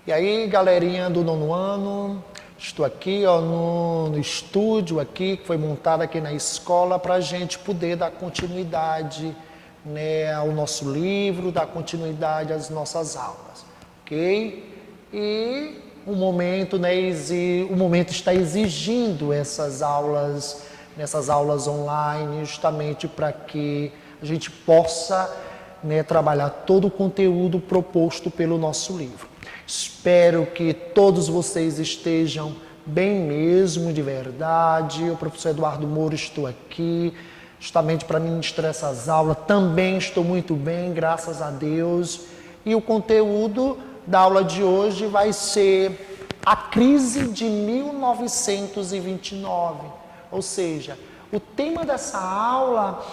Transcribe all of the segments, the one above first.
E aí, galerinha do nono ano, estou aqui no estúdio aqui, que foi montado aqui na escola, para a gente poder dar continuidade, né, ao nosso livro, dar continuidade às nossas aulas, ok? E o momento, né, o momento está exigindo essas aulas, nessas aulas online, justamente para que a gente possa, né, trabalhar todo o conteúdo proposto pelo nosso livro. Espero que todos vocês estejam bem mesmo, de verdade. O professor Eduardo Moura, estou aqui justamente para ministrar essas aulas. Também estou muito bem, graças a Deus. E o conteúdo da aula de hoje vai ser a crise de 1929. Ou seja, o tema dessa aula,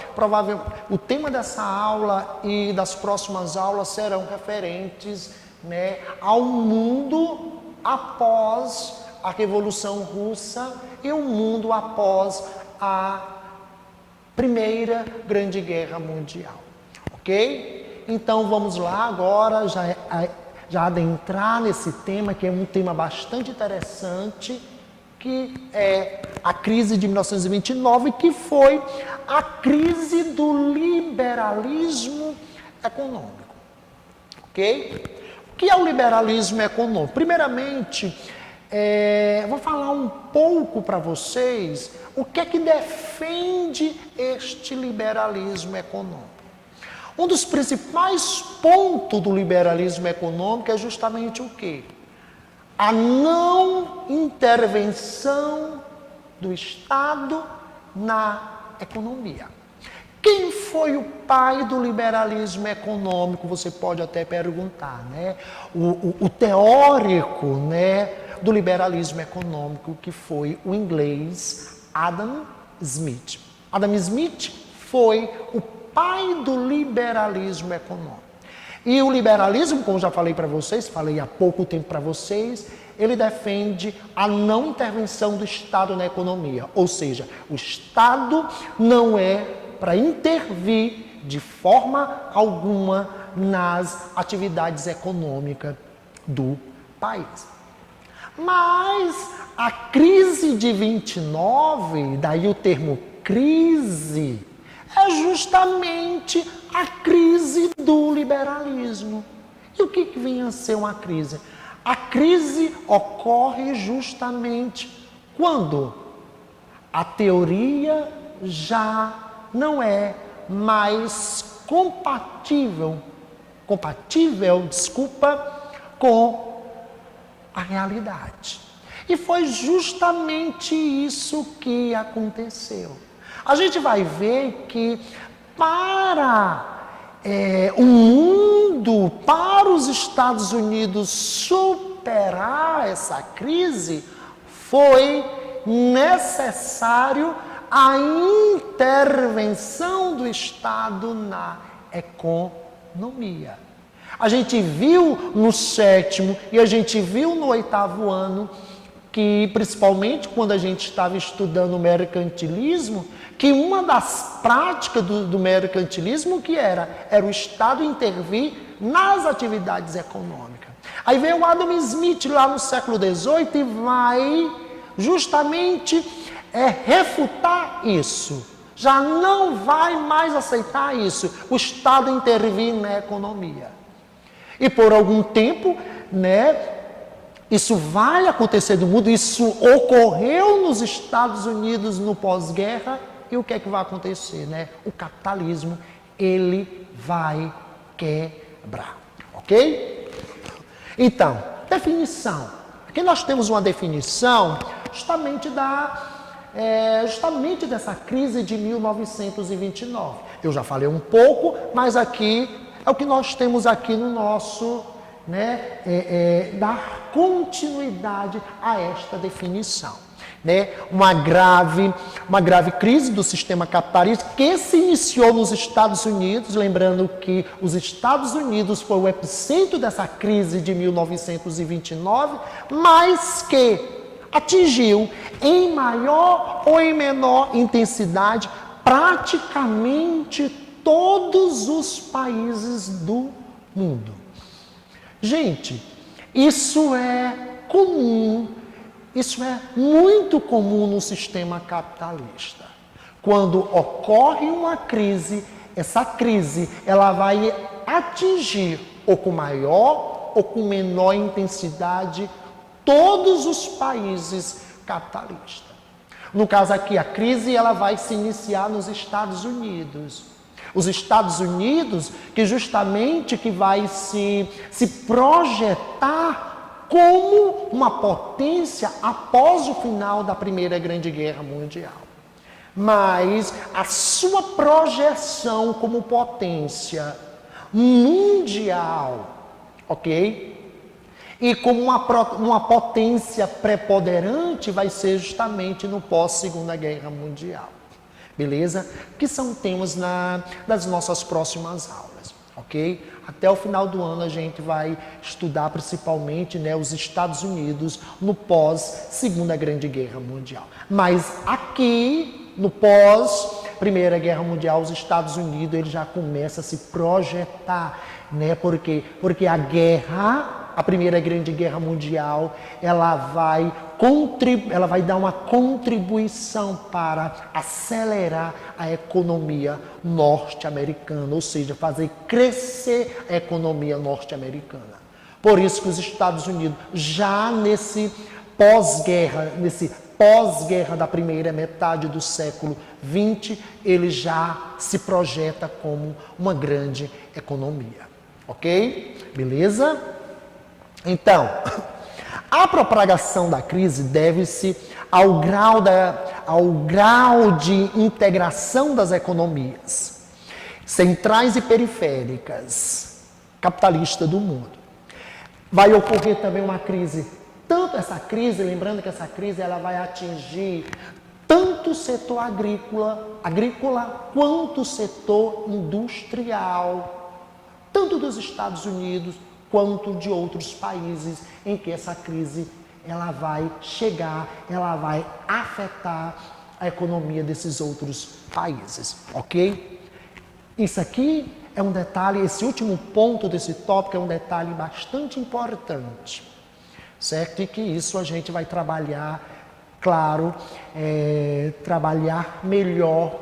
o tema dessa aula e das próximas aulas serão referentes, né, ao mundo após a Revolução Russa e o mundo após a Primeira Grande Guerra Mundial, ok? Então vamos lá agora já adentrar nesse tema, que é um tema bastante interessante, que é a crise de 1929, que foi a crise do liberalismo econômico, ok? O que é o liberalismo econômico? Primeiramente, vou falar um pouco para vocês o que é que defende este liberalismo econômico. Um dos principais pontos do liberalismo econômico é justamente o quê? A não intervenção do Estado na economia. Quem foi o pai do liberalismo econômico? Você pode até perguntar, né? O teórico, né, do liberalismo econômico, que foi o inglês Adam Smith. Adam Smith foi o pai do liberalismo econômico. E o liberalismo, como já falei para vocês, falei há pouco tempo para vocês, ele defende a não intervenção do Estado na economia. Ou seja, o Estado não é para intervir de forma alguma nas atividades econômicas do país. Mas a crise de 29, daí o termo crise, é justamente a crise do liberalismo. E o que vem a ser uma crise? A crise ocorre justamente quando a teoria já não é mais compatível, com a realidade. E foi justamente isso que aconteceu. A gente vai ver que para o mundo, para os Estados Unidos superar essa crise, foi necessário a intervenção do Estado na economia. A gente viu no 7º e a gente viu no 8º ano, que principalmente quando a gente estava estudando o mercantilismo, que uma das práticas do mercantilismo que era o Estado intervir nas atividades econômicas. Aí veio o Adam Smith lá no século XVIII e vai justamente refutar isso. Já não vai mais aceitar isso, o Estado intervir na economia. E por algum tempo, né, isso vai acontecer no mundo, isso ocorreu nos Estados Unidos no pós-guerra, e o que é que vai acontecer, né? O capitalismo, ele vai quebrar, ok? Então, definição. Aqui nós temos uma definição justamente dessa crise de 1929. Eu já falei um pouco, mas aqui é o que nós temos aqui no nosso, né, dar continuidade a esta definição. Né? Uma grave crise do sistema capitalista que se iniciou nos Estados Unidos, lembrando que os Estados Unidos foi o epicentro dessa crise de 1929, mas que atingiu em maior ou em menor intensidade praticamente todos os países do mundo. Gente, Isso é comum, isso é muito comum no sistema capitalista. Quando ocorre uma crise, essa crise ela vai atingir ou com maior ou com menor intensidade todos os países capitalistas. No caso aqui, a crise ela vai se iniciar nos Estados Unidos. Os Estados Unidos, que justamente que vai se projetar como uma potência após o final da Primeira Grande Guerra Mundial. Mas a sua projeção como potência mundial, ok? E como uma potência preponderante vai ser justamente no pós-Segunda Guerra Mundial. Beleza? Que são temas das nossas próximas aulas, ok? Até o final do ano a gente vai estudar principalmente, né, os Estados Unidos no pós-Segunda Grande Guerra Mundial. Mas aqui, no pós-Primeira Guerra Mundial, os Estados Unidos ele já começa a se projetar, né? Porque a Primeira Grande Guerra Mundial, ela vai dar uma contribuição para acelerar a economia norte-americana, ou seja, fazer crescer a economia norte-americana. Por isso que os Estados Unidos, já nesse pós-guerra da primeira metade do século XX, ele já se projeta como uma grande economia. Ok? Beleza? Então, a propagação da crise deve-se ao grau de integração das economias centrais e periféricas capitalistas do mundo. Vai ocorrer também uma crise, lembrando que essa crise ela vai atingir tanto o setor agrícola quanto o setor industrial, tanto dos Estados Unidos quanto de outros países em que essa crise ela vai chegar, ela vai afetar a economia desses outros países, ok? Isso aqui é um detalhe, esse último ponto desse tópico é um detalhe bastante importante, certo? E que isso a gente vai trabalhar, claro, trabalhar melhor,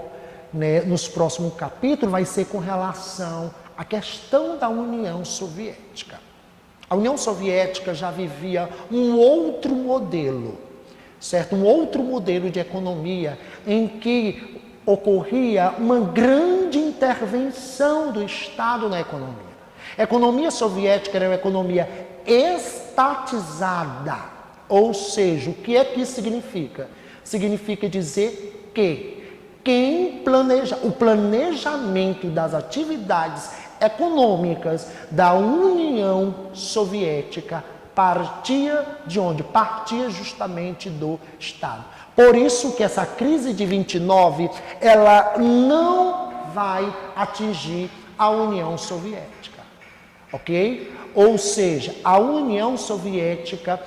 né, nos próximos capítulos, vai ser com relação à questão da União Soviética. A União Soviética já vivia um outro modelo, certo? Um outro modelo de economia em que ocorria uma grande intervenção do Estado na economia. A economia soviética era uma economia estatizada, ou seja, o que é que isso significa? Significa dizer que o planejamento das atividades econômicas da União Soviética partia de onde? Partia justamente do Estado. Por isso que essa crise de 29, ela não vai atingir a União Soviética, ok? Ou seja, a União Soviética,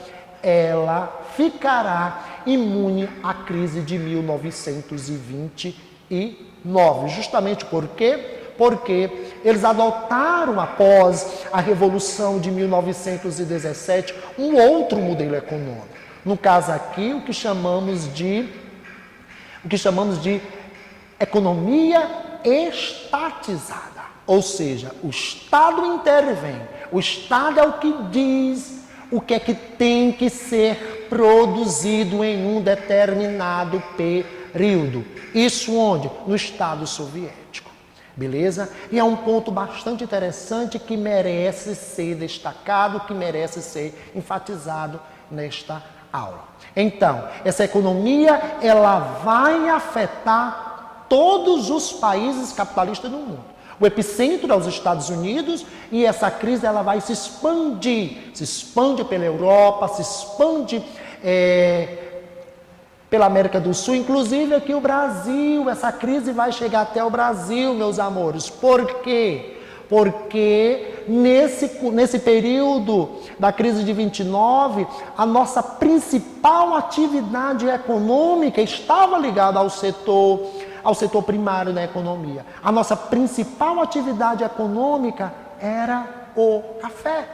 ela ficará imune à crise de 1929, justamente por quê? Porque eles adotaram, após a Revolução de 1917, um outro modelo econômico. No caso aqui, o que chamamos de economia estatizada. Ou seja, o Estado intervém. O Estado é o que diz o que é que tem que ser produzido em um determinado período. Isso onde? No Estado soviético. Beleza? E é um ponto bastante interessante que merece ser destacado, que merece ser enfatizado nesta aula. Então, essa economia, ela vai afetar todos os países capitalistas do mundo. O epicentro é os Estados Unidos e essa crise ela vai se expande pela Europa, se expande pela América do Sul, inclusive aqui o Brasil. Essa crise vai chegar até o Brasil, meus amores. Por quê? Porque nesse período da crise de 29, a nossa principal atividade econômica estava ligada ao setor primário da economia. A nossa principal atividade econômica era o café.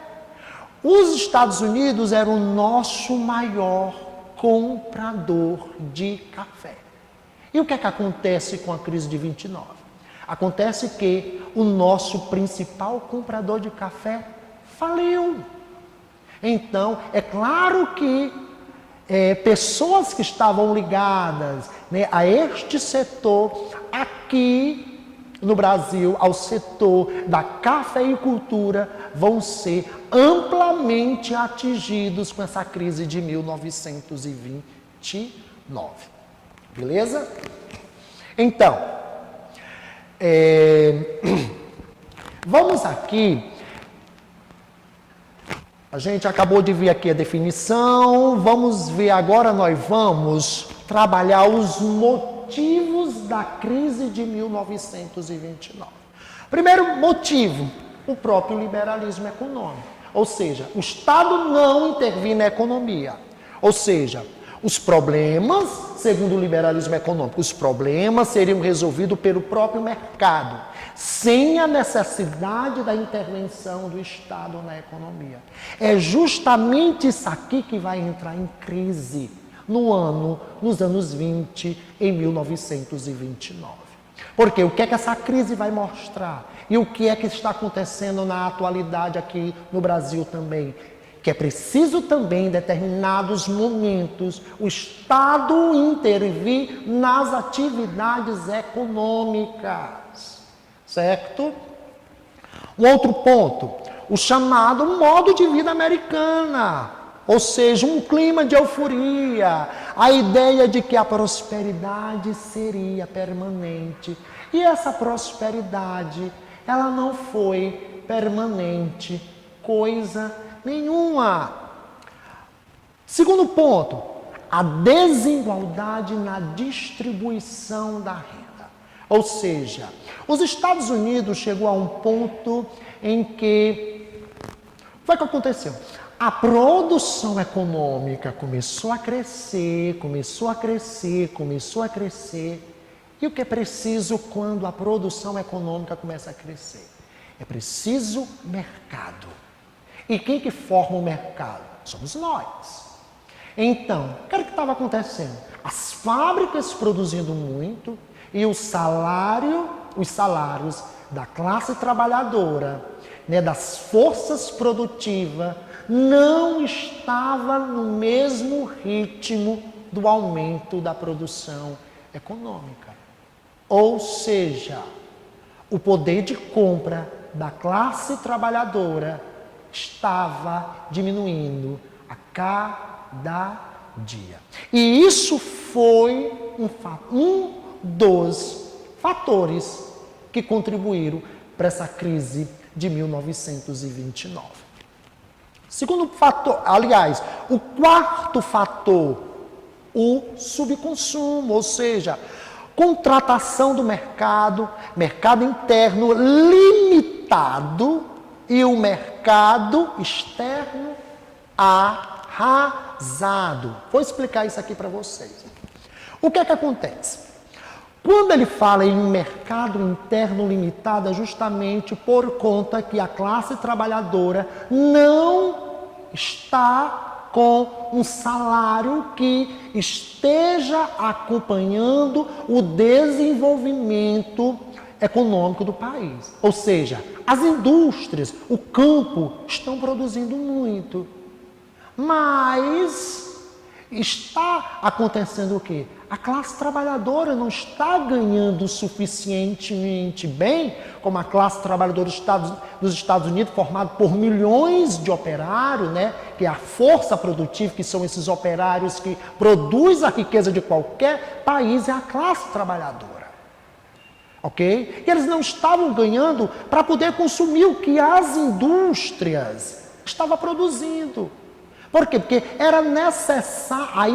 Os Estados Unidos eram o nosso maior comprador de café. E o que é que acontece com a crise de 29? Acontece que o nosso principal comprador de café faliu. Então, é claro que pessoas que estavam ligadas, né, a este setor aqui no Brasil, ao setor da cafeicultura, vão ser amplamente atingidos com essa crise de 1929. Beleza? Então, vamos aqui. A gente acabou de ver aqui a definição. Vamos ver agora, nós vamos trabalhar os motivos da crise de 1929. Primeiro motivo, o próprio liberalismo econômico. Ou seja, o Estado não intervém na economia. Ou seja, os problemas, segundo o liberalismo econômico, os problemas seriam resolvidos pelo próprio mercado, sem a necessidade da intervenção do Estado na economia. É justamente isso aqui que vai entrar em crise nos anos 20, em 1929. Porque o que é que essa crise vai mostrar? E o que é que está acontecendo na atualidade aqui no Brasil também? Que é preciso também, em determinados momentos, o Estado intervir nas atividades econômicas. Certo? Um outro ponto, o chamado modo de vida americana, ou seja, um clima de euforia, a ideia de que a prosperidade seria permanente. E essa prosperidade, ela não foi permanente, coisa nenhuma. Segundo ponto, a desigualdade na distribuição da renda. Ou seja, os Estados Unidos chegou a um ponto em que... O que é que aconteceu? A produção econômica começou a crescer. E o que é preciso quando a produção econômica começa a crescer? É preciso mercado. E quem que forma o mercado? Somos nós. Então, o que era que estava acontecendo? As fábricas produzindo muito e os salários da classe trabalhadora, né, das forças produtivas, não estava no mesmo ritmo do aumento da produção econômica. Ou seja, o poder de compra da classe trabalhadora estava diminuindo a cada dia. E isso foi um dos fatores que contribuíram para essa crise de 1929. Segundo fator, aliás, o quarto fator, o subconsumo, ou seja, contratação do mercado interno limitado e o mercado externo arrasado. Vou explicar isso aqui para vocês. O que é que acontece? Quando ele fala em mercado interno limitado, é justamente por conta que a classe trabalhadora não está com um salário que esteja acompanhando o desenvolvimento econômico do país. Ou seja, as indústrias, o campo estão produzindo muito. Mas está acontecendo o quê? A classe trabalhadora não está ganhando suficientemente bem, como a classe trabalhadora dos Estados Unidos, formada por milhões de operários, né? Que é a força produtiva, que são esses operários que produzem a riqueza de qualquer país, é a classe trabalhadora. Ok? E eles não estavam ganhando para poder consumir o que as indústrias estavam produzindo. Por quê? Porque era necessário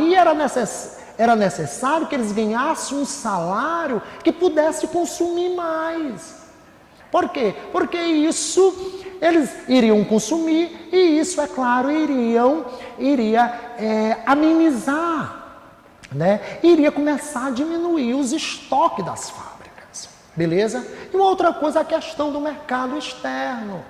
que eles ganhassem um salário que pudesse consumir mais. Por quê? Porque isso eles iriam consumir e isso, é claro, iria amenizar, né? Iria começar a diminuir os estoques das fábricas. Beleza? E uma outra coisa, a questão do mercado externo.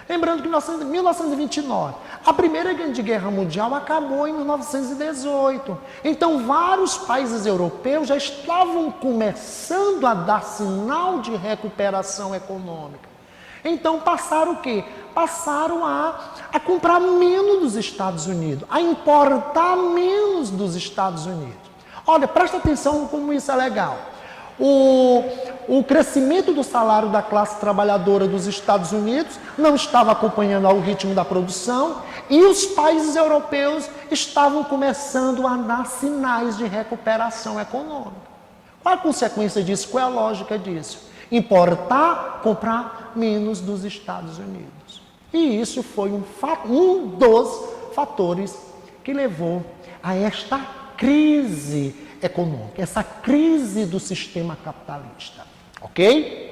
Lembrando que em 1929, A Primeira Grande Guerra Mundial acabou em 1918. Então, vários países europeus já estavam começando a dar sinal de recuperação econômica. Então, passaram o quê? Passaram a comprar menos dos Estados Unidos, a importar menos dos Estados Unidos. Olha, presta atenção como isso é legal. O crescimento do salário da classe trabalhadora dos Estados Unidos não estava acompanhando ao ritmo da produção e os países europeus estavam começando a dar sinais de recuperação econômica. Qual a consequência disso? Qual é a lógica disso? Importar, comprar menos dos Estados Unidos. E isso foi um dos fatores que levou a esta crise econômica, essa crise do sistema capitalista, ok?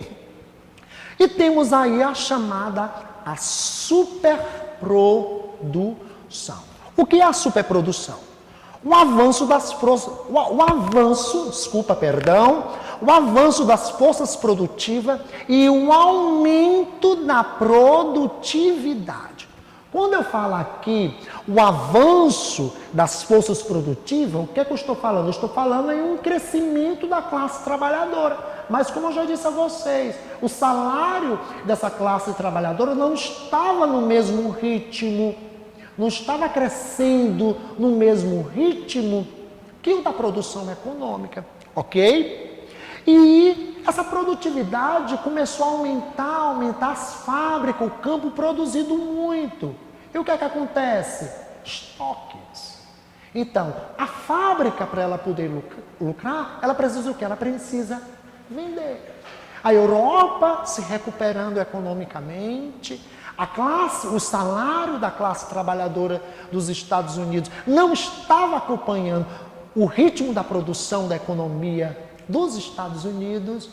E temos aí a chamada superprodução. O que é a superprodução? O avanço das forças produtivas e o aumento da produtividade. Quando eu falo aqui o avanço das forças produtivas, o que é que eu estou falando? Eu estou falando em um crescimento da classe trabalhadora. Mas como eu já disse a vocês, o salário dessa classe trabalhadora não estava no mesmo ritmo, não estava crescendo no mesmo ritmo que o da produção econômica, ok? E essa produtividade começou a aumentar as fábricas, o campo produzindo muito. E o que é que acontece? Estoques. Então, a fábrica, para ela poder lucrar, ela precisa o quê? Ela precisa vender. A Europa se recuperando economicamente, o salário da classe trabalhadora dos Estados Unidos não estava acompanhando o ritmo da produção da economia dos Estados Unidos.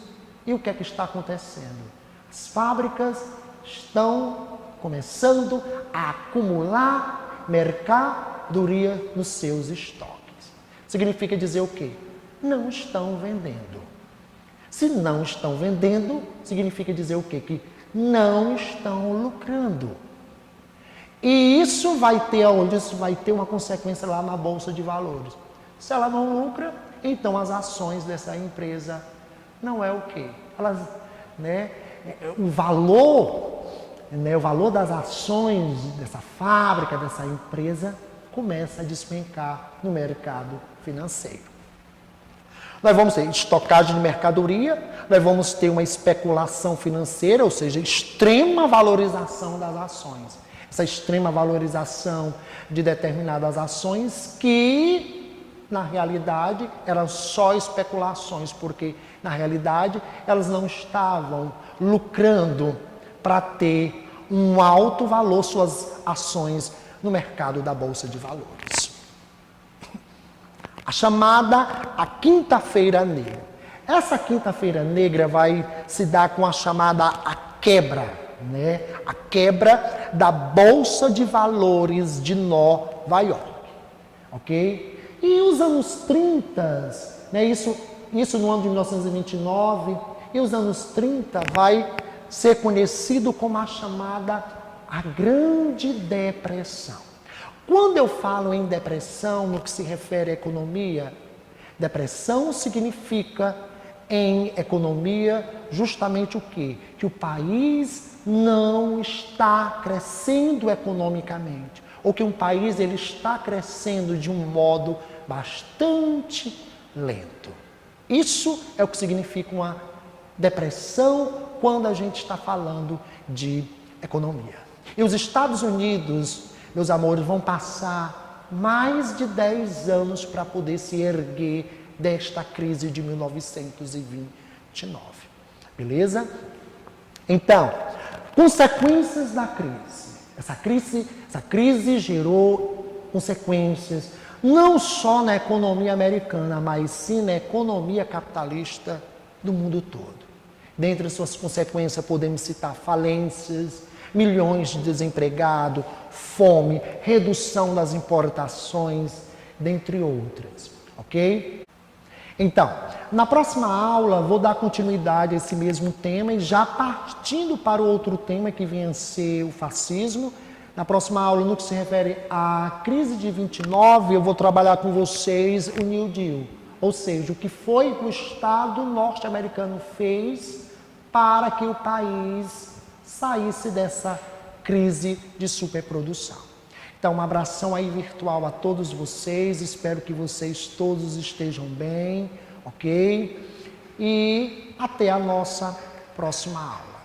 E o que é que está acontecendo? As fábricas estão começando a acumular mercadoria nos seus estoques. Significa dizer o quê? Não estão vendendo. Se não estão vendendo, significa dizer o quê? Que não estão lucrando. E isso vai ter uma consequência lá na Bolsa de Valores. Se ela não lucra, então as ações dessa empresa não é o quê? O valor das ações dessa fábrica, dessa empresa, começa a despencar no mercado financeiro. Nós vamos ter estocagem de mercadoria, nós vamos ter uma especulação financeira, ou seja, extrema valorização das ações. Essa extrema valorização de determinadas ações que, na realidade, eram só especulações, porque, na realidade, elas não estavam lucrando para ter um alto valor suas ações no mercado da Bolsa de Valores. A chamada Quinta-feira Negra. Essa Quinta-feira Negra vai se dar com a chamada quebra, a quebra da Bolsa de Valores de Nova York, ok? E os anos 30, isso no ano de 1929, e os anos 30 vai ser conhecido como a chamada Grande Depressão. Quando eu falo em depressão, no que se refere à economia, depressão significa, em economia, justamente o quê? Que o país não está crescendo economicamente, ou que um país ele está crescendo de um modo bastante lento. Isso é o que significa uma depressão quando a gente está falando de economia. E os Estados Unidos, meus amores, vão passar mais de 10 anos para poder se erguer desta crise de 1929. Beleza? Então, consequências da crise. Essa crise gerou consequências não só na economia americana, mas sim na economia capitalista do mundo todo. Dentre as suas consequências, podemos citar falências, milhões de desempregados, fome, redução das importações, dentre outras, ok? Então, na próxima aula, vou dar continuidade a esse mesmo tema e já partindo para o outro tema que vem a ser o fascismo, Na próxima aula, no que se refere à crise de 29, eu vou trabalhar com vocês o New Deal, ou seja, o que foi que o Estado norte-americano fez para que o país saísse dessa crise de superprodução. Então, um abração aí virtual a todos vocês, espero que vocês todos estejam bem, ok? E até a nossa próxima aula.